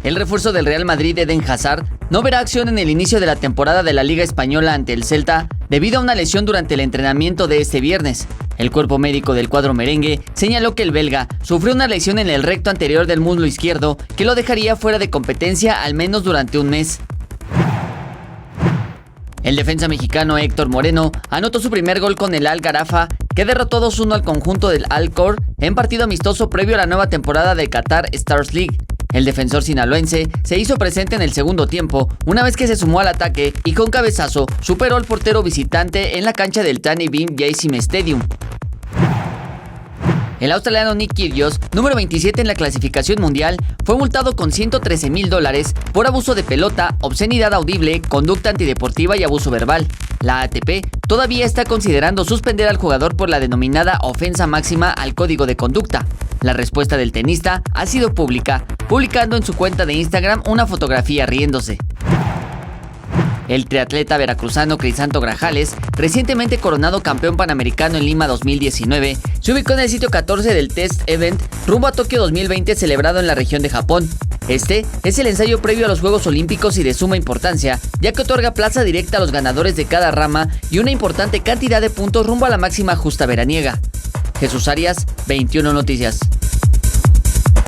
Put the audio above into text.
El refuerzo del Real Madrid, Eden Hazard, no verá acción en el inicio de la temporada de la Liga Española ante el Celta debido a una lesión durante el entrenamiento de este viernes. El cuerpo médico del cuadro merengue señaló que el belga sufrió una lesión en el recto anterior del muslo izquierdo que lo dejaría fuera de competencia al menos durante un mes. El defensa mexicano Héctor Moreno anotó su primer gol con el Al Gharafa, que derrotó 2-1 al conjunto del Al Khor en partido amistoso previo a la nueva temporada de Qatar Stars League. El defensor sinaloense se hizo presente en el segundo tiempo, una vez que se sumó al ataque y con cabezazo superó al portero visitante en la cancha del Thani Bin Yassim Stadium. El australiano Nick Kyrgios, número 27 en la clasificación mundial, fue multado con $113,000 por abuso de pelota, obscenidad audible, conducta antideportiva y abuso verbal. La ATP todavía está considerando suspender al jugador por la denominada ofensa máxima al código de conducta. La respuesta del tenista ha sido pública, publicando en su cuenta de Instagram una fotografía riéndose. El triatleta veracruzano Crisanto Grajales, recientemente coronado campeón panamericano en Lima 2019, se ubicó en el sitio 14 del Test Event rumbo a Tokio 2020 celebrado en la región de Japón. Este es el ensayo previo a los Juegos Olímpicos y de suma importancia, ya que otorga plaza directa a los ganadores de cada rama y una importante cantidad de puntos rumbo a la máxima justa veraniega. Jesús Arias, 21 Noticias.